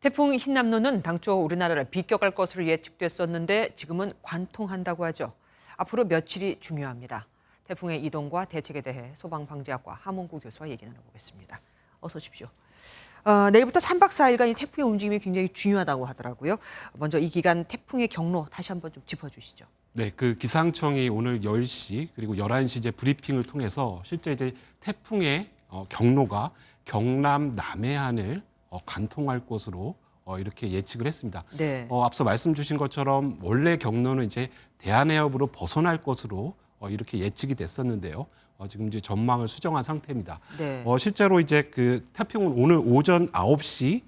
태풍 흰남노는 당초 우리나라를 비껴갈 것으로 예측됐었는데 지금은 관통한다고 하죠. 앞으로 며칠이 중요합니다. 태풍의 이동과 대책에 대해 소방방재학과 함원구 교수와 얘기 나눠보겠습니다. 어서 오십시오. 내일부터 3박 4일간 이 태풍의 움직임이 굉장히 중요하다고 하더라고요. 먼저 이 기간 태풍의 경로 다시 한번 좀 짚어주시죠. 네, 그 기상청이 오늘 10시 그리고 11시 이제 브리핑을 통해서 실제 이제 태풍의 경로가 경남 남해안을 관통할 것으로 이렇게 예측을 했습니다. 네. 앞서 말씀 주신 것처럼 원래 경로는 이제 대한해협으로 벗어날 것으로 이렇게 예측이 됐었는데요. 지금 이제 전망을 수정한 상태입니다. 네. 실제로 이제 그 태풍은 오늘 오전 9시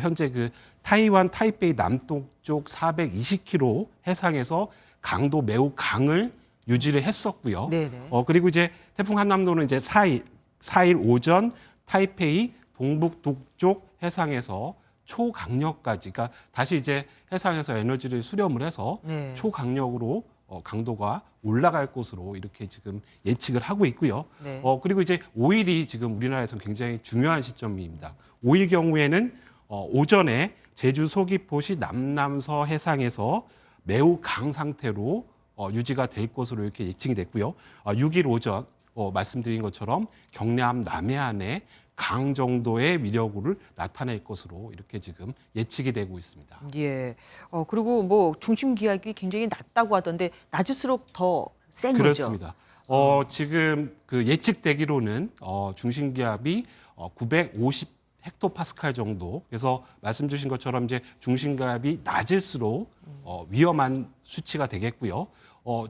현재 그 타이완 타이베이 남동쪽 420km 해상에서 강도 매우 강을 유지를 했었고요. 네네. 그리고 이제 태풍 한남노는 이제 4일 오전 타이페이 동북 동쪽 해상에서 초강력까지, 그러니까 다시 이제 해상에서 에너지를 수렴을 해서 네. 초강력으로 강도가 올라갈 것으로 이렇게 지금 예측을 하고 있고요. 네. 그리고 이제 5일이 지금 우리나라에서는 굉장히 중요한 시점입니다. 5일 경우에는 오전에 제주 서귀포시 남남서 해상에서 매우 강 상태로 유지가 될 것으로 이렇게 예측이 됐고요. 6일 오전 말씀드린 것처럼 경남 남해안에 강 정도의 위력을 나타낼 것으로 이렇게 지금 예측이 되고 있습니다. 예. 그리고 뭐 중심 기압이 굉장히 낮다고 하던데 낮을수록 더 센 거죠. 그렇습니다. 지금 그 예측되기로는 중심 기압이 950 헥토파스칼 정도. 그래서 말씀 주신 것처럼 이제 중심 기압이 낮을수록 위험한 수치가 되겠고요.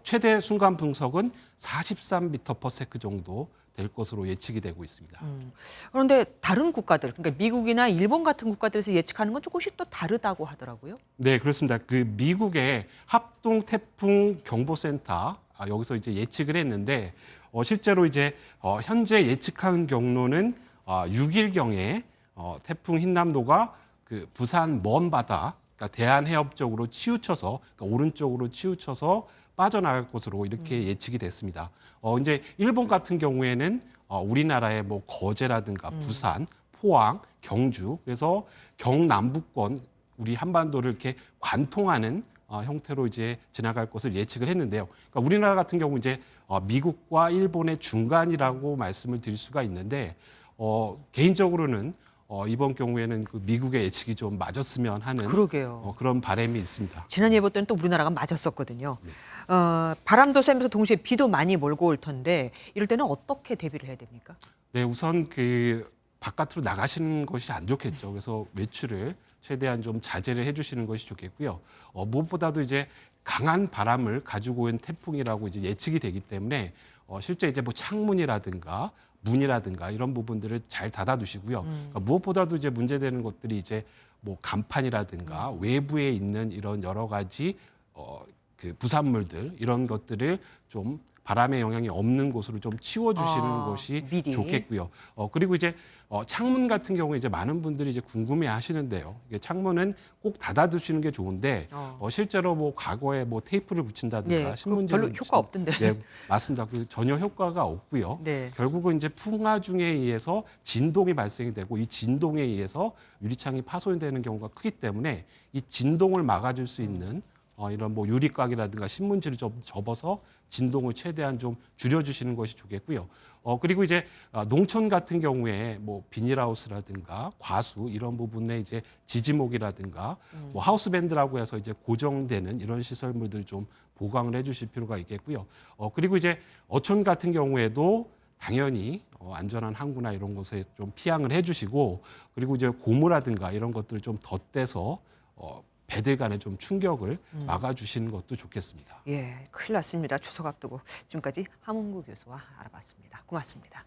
최대 순간 풍속은 43m/s 정도 될 것으로 예측이 되고 있습니다. 그런데 다른 국가들, 그러니까 미국이나 일본 같은 국가들에서 예측하는 건 조금씩 또 다르다고 하더라고요. 네, 그렇습니다. 그 미국의 합동 태풍 경보센터 여기서 이제 예측을 했는데 실제로 이제 현재 예측한 경로는 6일경에 태풍 흰남노가 그 부산 먼 바다, 그러니까 대한해협 쪽으로 치우쳐서, 그러니까 오른쪽으로 치우쳐서 빠져나갈 것으로 이렇게 예측이 됐습니다. 이제 일본 같은 경우에는 우리나라의 뭐 거제라든가 부산, 포항, 경주, 그래서 경남부권 우리 한반도를 이렇게 관통하는 형태로 이제 지나갈 것을 예측을 했는데요. 그러니까 우리나라 같은 경우 이제 미국과 일본의 중간이라고 말씀을 드릴 수가 있는데 개인적으로는 이번 경우에는 그 미국의 예측이 좀 맞았으면 하는 그러게요. 그런 바람이 있습니다. 지난 예보 때는 또 우리나라가 맞았었거든요. 바람도 세면서 동시에 비도 많이 몰고 올 텐데 이럴 때는 어떻게 대비를 해야 됩니까? 네, 우선 그 바깥으로 나가시는 것이 안 좋겠죠. 그래서 외출을 최대한 좀 자제를 해주시는 것이 좋겠고요. 무엇보다도 이제 강한 바람을 가지고 온 태풍이라고 이제 예측이 되기 때문에 실제 이제 뭐 창문이라든가 문이라든가 이런 부분들을 잘 닫아두시고요. 그러니까 무엇보다도 이제 문제되는 것들이 이제 뭐 간판이라든가 외부에 있는 이런 여러 가지 그 부산물들 이런 것들을 좀 바람의 영향이 없는 곳으로 좀 치워주시는 것이 미리. 좋겠고요. 그리고 이제 창문 같은 경우에 이제 많은 분들이 이제 궁금해하시는데요. 이게 창문은 꼭 닫아두시는 게 좋은데 실제로 뭐 과거에 뭐 테이프를 붙인다든가 네, 신문지를 별로 효과 없던데. 네, 맞습니다. 그 전혀 효과가 없고요. 네. 결국은 이제 풍화중에 의해서 진동이 발생이 되고 이 진동에 의해서 유리창이 파손이 되는 경우가 크기 때문에 이 진동을 막아줄 수 있는 이런 뭐 유리곽이라든가 신문지를 좀 접어서 진동을 최대한 좀 줄여주시는 것이 좋겠고요. 그리고 이제 농촌 같은 경우에 뭐 비닐하우스라든가 과수 이런 부분에 이제 지지목이라든가 뭐 하우스밴드라고 해서 이제 고정되는 이런 시설물들 좀 보강을 해주실 필요가 있겠고요. 그리고 이제 어촌 같은 경우에도 당연히 안전한 항구나 이런 곳에 좀 피항을 해주시고 그리고 이제 고무라든가 이런 것들을 좀 덧대서 배들 간의 좀 충격을 막아주시는 것도 좋겠습니다. 예, 큰일 났습니다. 추석 앞두고 지금까지 함원구 교수와 알아봤습니다. 고맙습니다.